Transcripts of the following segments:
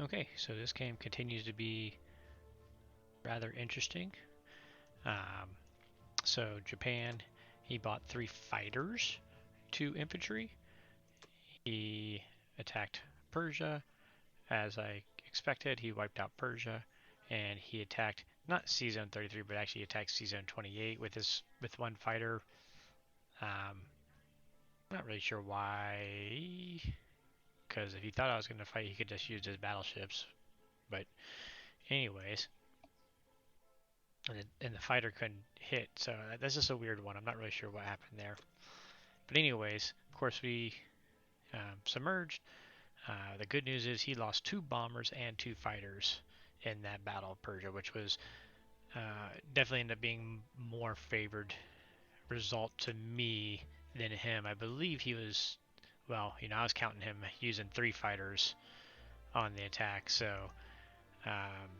Okay, so this game continues to be rather interesting. Um, so Japan, he bought 3 fighters, 2 infantry. He attacked Persia. As I expected, he wiped out Persia, and he attacked not C Zone 33, but actually attacked C Zone 28 with 1 fighter. Um, not really sure why, because if he thought I was going to fight, he could just use his battleships. But anyways, and the fighter couldn't hit, so that's just a weird one. I'm not really sure what happened there. But anyways, of course we submerged. The good news is he lost 2 bombers and 2 fighters in that Battle of Persia, which was definitely ended up being more favored result to me than him. I believe he was, well, I was counting him using 3 fighters on the attack, so um,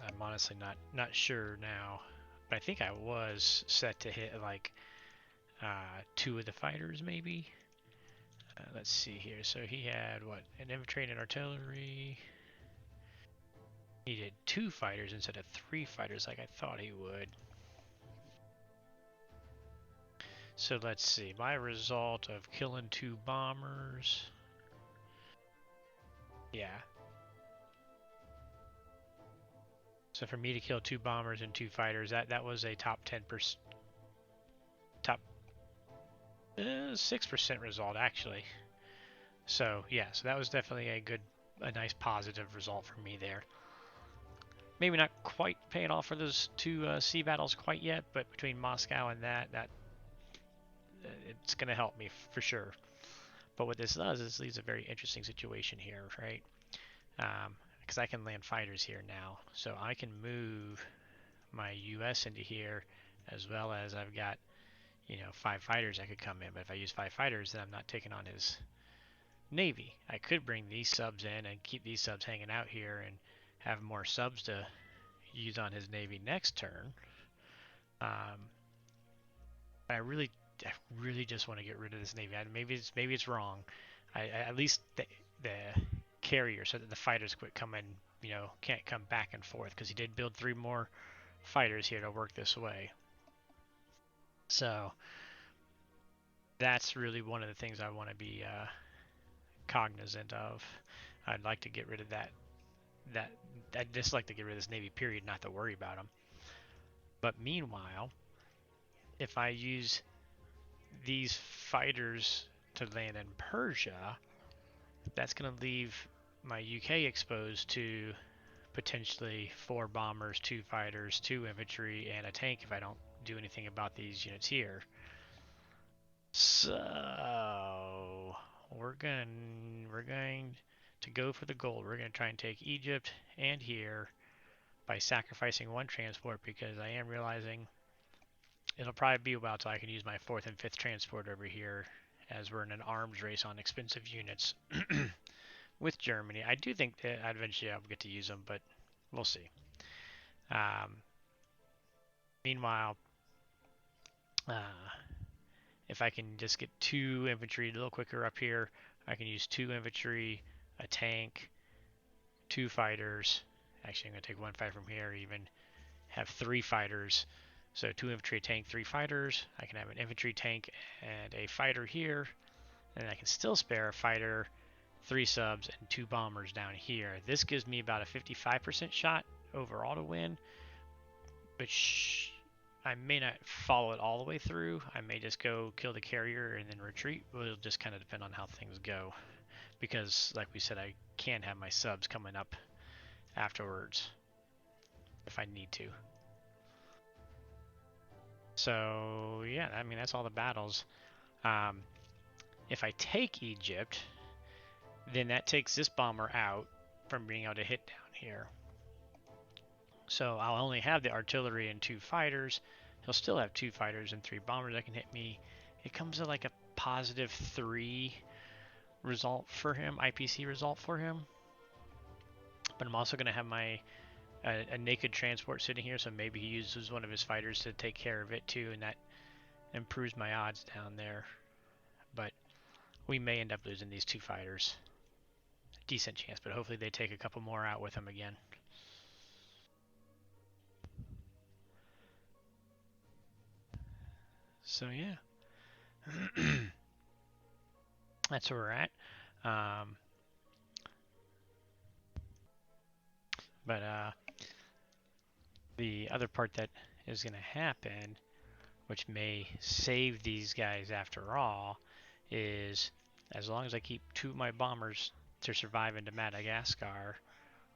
I'm honestly not sure now. But I think I was set to hit like 2 of the fighters maybe. Let's see here. So he had what? An infantry and an artillery. He did 2 fighters instead of 3 fighters like I thought he would. So let's see. My result of killing 2 bombers. Yeah. So for me to kill 2 bombers and 2 fighters, that was a top 10%, top 6% result actually. So yeah, so that was definitely a nice positive result for me there. Maybe not quite paying off for those 2 sea battles quite yet, but between Moscow and that it's going to help me for sure. But what this does is leaves a very interesting situation here, right? Because I can land fighters here now, so I can move my US into here, as well as I've got 5 fighters that could come in. But if I use 5 fighters, then I'm not taking on his navy. I could bring these subs in and keep these subs hanging out here and have more subs to use on his navy next turn. Um, I really just want to get rid of this navy. Maybe it's wrong. At least the carrier, so that the fighters quit coming. Can't come back and forth, because he did build 3 more fighters here to work this way. So that's really one of the things I want to be cognizant of. I'd like to get rid of that. I'd just like to get rid of this navy. Period. Not to worry about them. But meanwhile, if I use these fighters to land in Persia, that's going to leave my UK exposed to potentially 4 bombers, 2 fighters, 2 infantry, and a tank if I don't do anything about these units here. So we're going to go for the gold. We're going to try and take Egypt and here by sacrificing 1 transport, because I am realizing it'll probably be a while till I can use my 4th and 5th transport over here, as we're in an arms race on expensive units with Germany. I do think that eventually I'll get to use them, but we'll see. Meanwhile, if I can just get 2 infantry a little quicker up here, I can use 2 infantry, a tank, 2 fighters. Actually, I'm going to take 1 fighter from here, even have 3 fighters. So 2 infantry, a tank, 3 fighters. I can have an infantry, tank, and a fighter here. And I can still spare a fighter, 3 subs, and 2 bombers down here. This gives me about a 55% shot overall to win, which I may not follow it all the way through. I may just go kill the carrier and then retreat. It'll just kind of depend on how things go, because like we said, I can have my subs coming up afterwards if I need to. So yeah, I mean, that's all the battles. If I take Egypt, then that takes this bomber out from being able to hit down here. So I'll only have the artillery and 2 fighters. He'll still have 2 fighters and 3 bombers that can hit me. It comes to like a positive 3 result for him, IPC result for him. But I'm also going to have my a naked transport sitting here, so maybe he uses one of his fighters to take care of it too, and that improves my odds down there. But we may end up losing these 2 fighters decent chance, but hopefully they take a couple more out with him again. So yeah, that's where we're at. Um, but the other part that is going to happen, which may save these guys after all, is as long as I keep 2 of my bombers to survive into Madagascar,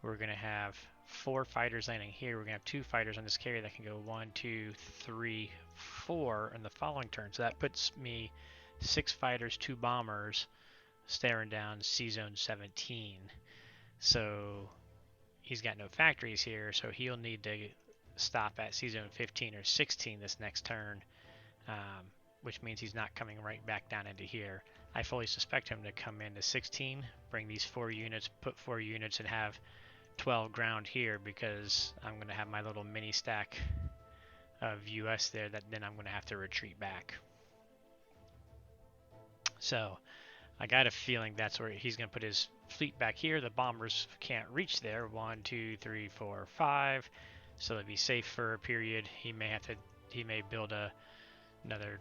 we're going to have 4 fighters landing here. We're going to have 2 fighters on this carrier that can go 1, 2, 3, 4 in the following turn. So that puts me 6 fighters, 2 bombers staring down C Zone 17. So he's got no factories here, so he'll need to stop at C Zone 15 or 16 this next turn, which means he's not coming right back down into here. I fully suspect him to come into 16, bring these 4 units, put 4 units, and have 12 ground here because I'm going to have my little mini stack of US there that then I'm going to have to retreat back. So I got a feeling that's where he's going to put his fleet back here. The bombers can't reach there. 1, 2, 3, 4, 5. So they'll be safe for a period. He may build another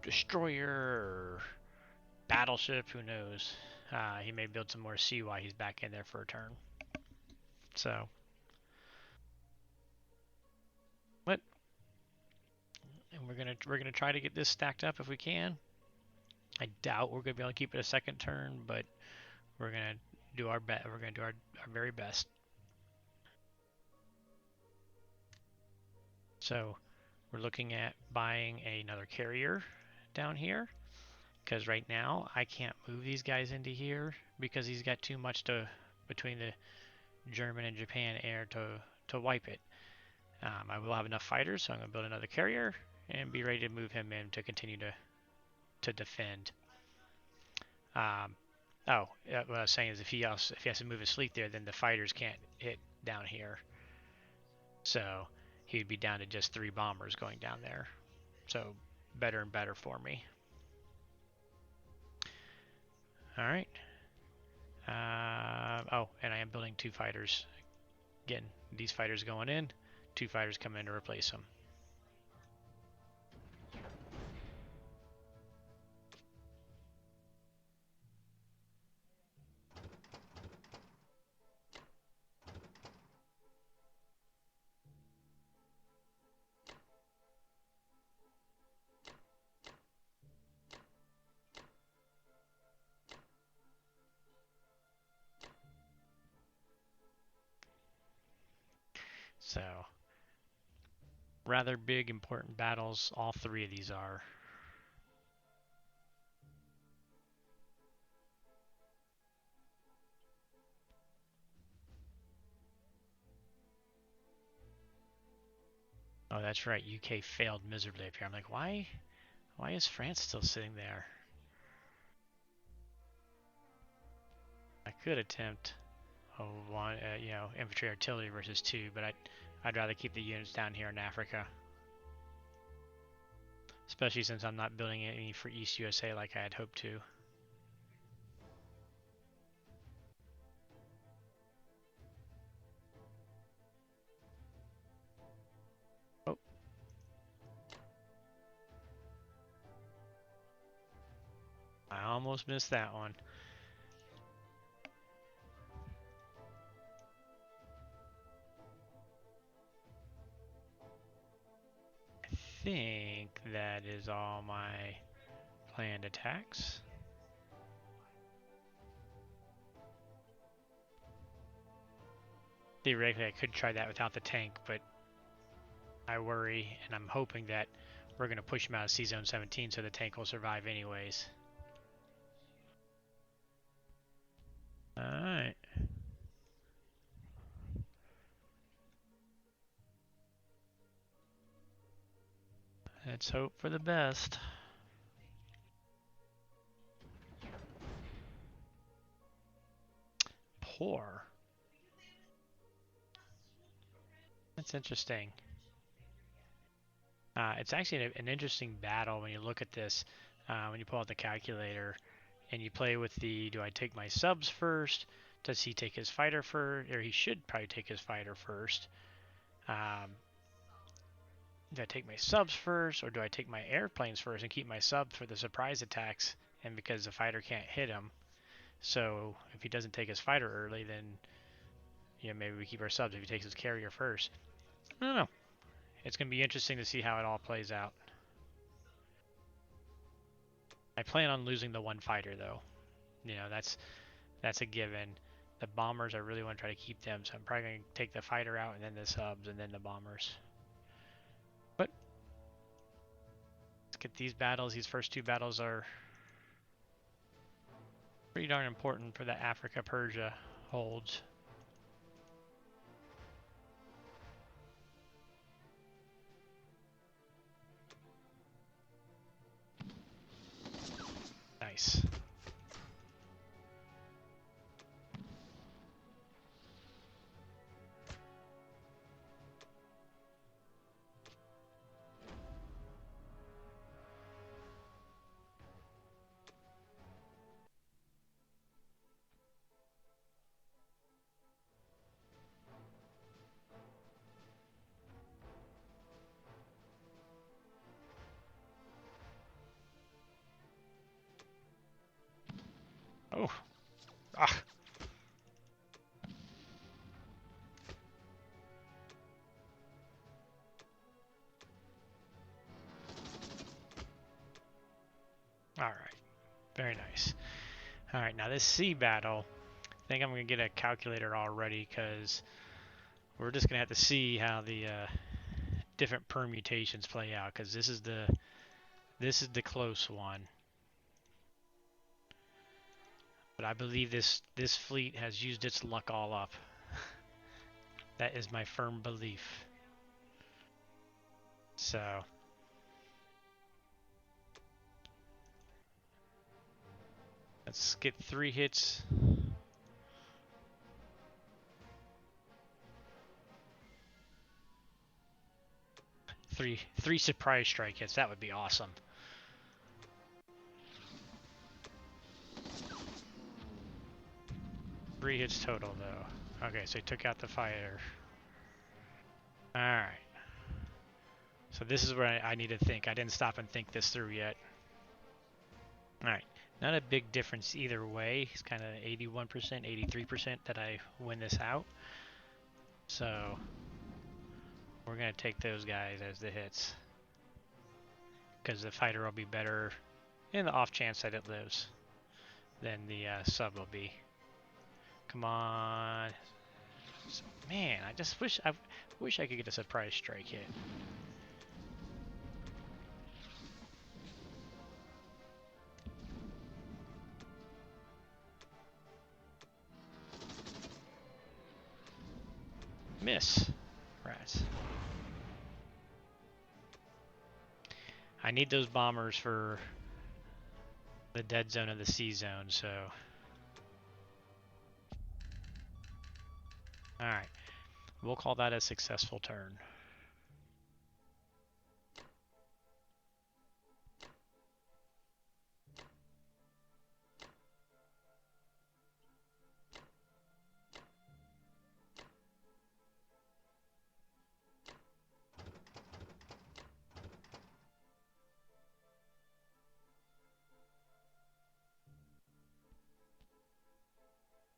destroyer or battleship. Who knows? He may build some more sea while he's back in there for a turn. So, but and we're gonna try to get this stacked up if we can. I doubt we're gonna be able to keep it a second turn, but we're gonna do our best. We're gonna do our very best. So we're looking at buying another carrier down here because right now I can't move these guys into here because he's got too much to between the German and Japan air to wipe it. I will have enough fighters, so I'm going to build another carrier and be ready to move him in to continue to defend. What I was saying is if he has to move his fleet there, then the fighters can't hit down here. So he'd be down to just 3 bombers going down there. So better and better for me. All right. And I am building 2 fighters. Again, these fighters going in, 2 fighters coming in to replace them. So, rather big, important battles. All 3 of these are. Oh, that's right. UK failed miserably up here. I'm like, why is France still sitting there? I could attempt infantry artillery versus 2, but I'd rather keep the units down here in Africa. Especially since I'm not building any for East USA like I had hoped to. Oh. I almost missed that one. I think that is all my planned attacks. Theoretically, I could try that without the tank, but I worry, and I'm hoping that we're going to push him out of C-Zone 17 so the tank will survive anyways. Alright. Let's hope for the best. Poor. That's interesting. It's actually an interesting battle when you look at this. When you pull out the calculator, and you play with the, do I take my subs first? Does he take his fighter first? Or he should probably take his fighter first. Do I take my subs first, or do I take my airplanes first and keep my subs for the surprise attacks? And because the fighter can't hit him, so if he doesn't take his fighter early, then maybe we keep our subs if he takes his carrier first. I don't know. It's gonna be interesting to see how it all plays out. I plan on losing the one fighter though. That's a given. The bombers, I really want to try to keep them, so I'm probably gonna take the fighter out and then the subs and then the bombers. But let's get these battles. These first two battles are pretty darn important for the Africa-Persia holds. Nice. Oh. Ah. Alright. Very nice. Alright, now this sea battle, I think I'm going to get a calculator already because we're just going to have to see how the different permutations play out, because this is the close one. But I believe this fleet has used its luck all up. That is my firm belief. So let's get 3 hits. Three surprise strike hits. That would be awesome. Three hits total though. Okay, so he took out the fighter. Alright. So this is where I need to think. I didn't stop and think this through yet. Alright. Not a big difference either way. It's kind of 81%, 83% that I win this out. So we're going to take those guys as the hits, because the fighter will be better in the off chance that it lives than the sub will be. Come on. Man, I just wish I could get a surprise strike hit. Miss. Rats. I need those bombers for the dead zone and the C zone, so. Alright. We'll call that a successful turn.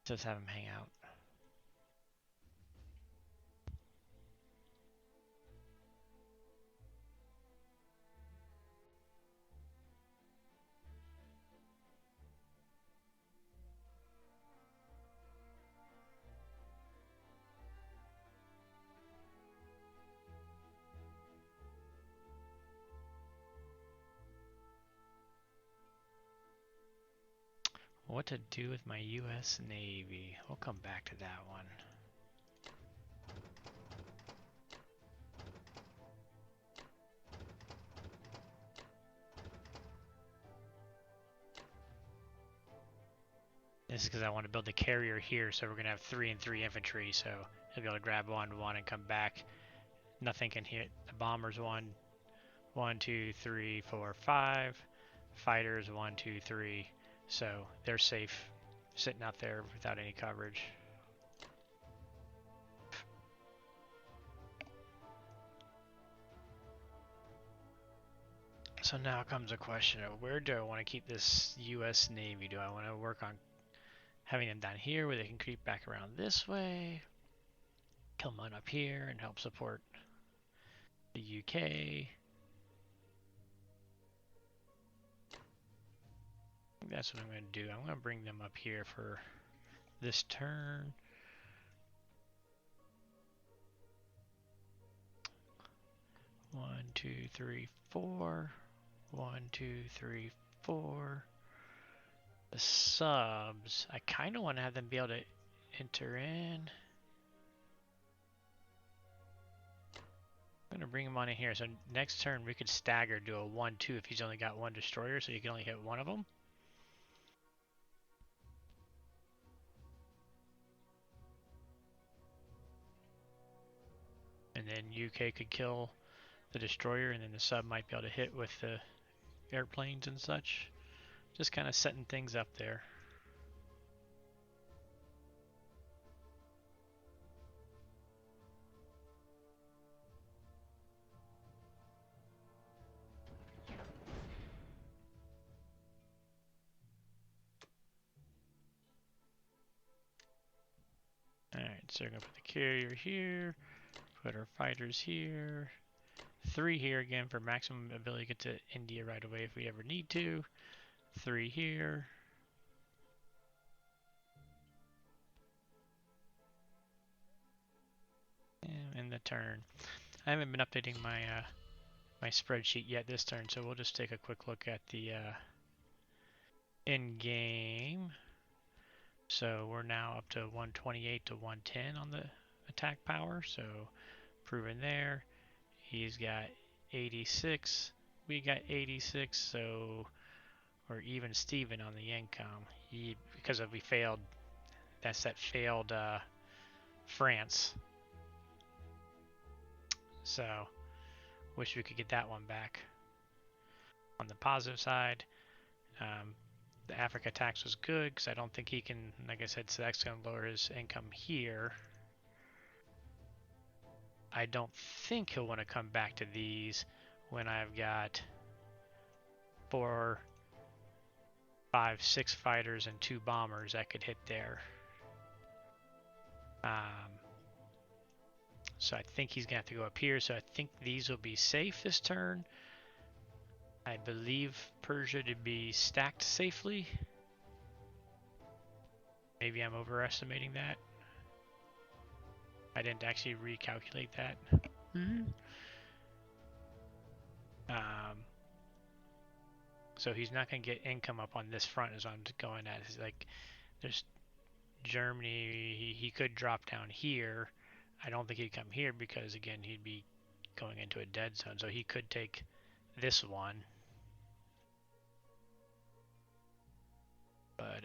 Just have him hang out. What to do with my US Navy? We'll come back to that one. This is because I want to build the carrier here, so we're going to have 3 and 3 infantry, so he'll be able to grab 1 and come back. Nothing can hit the bombers. 1, 2, 3, 4, 5. Fighters 1, 2, 3. So they're safe sitting out there without any coverage. So now comes a question of where do I want to keep this US Navy? Do I want to work on having them down here where they can creep back around this way? Come on up here and help support the UK. That's what I'm going to do. I'm going to bring them up here for this turn. One, two, three, four. 1, 2, 3, 4. The subs, I kind of want to have them be able to enter in. I'm going to bring him on in here. So next turn we could stagger, do a 1-2 if he's only got one destroyer, so you can only hit one of them. And then UK could kill the destroyer, and then the sub might be able to hit with the airplanes and such. Just kind of setting things up there. Alright, so we're going to put the carrier here, put our fighters here. 3 here again for maximum ability to get to India right away if we ever need to. 3 here. And in the turn. I haven't been updating my my spreadsheet yet this turn, so we'll just take a quick look at the in-game. So we're now up to 128 to 110 on the attack power, so proven there. He's got 86, we got 86, so we're even Steven on the income. Because we failed, that's that failed France. So wish we could get that one back. On the positive side, the Africa tax was good because I don't think he can, like I said, so that's going to lower his income here. I don't think he'll want to come back to these when I've got 4, 5, 6 fighters and 2 bombers that could hit there. So I think he's going to have to go up here. So I think these will be safe this turn. I believe Persia to be stacked safely. Maybe I'm overestimating that. I didn't actually recalculate that. So he's not going to get income up on this front as I'm going at. It's like there's Germany, he could drop down here. I don't think he'd come here because again he'd be going into a dead zone. So he could take this one. But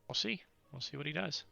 we'll see. We'll see what he does.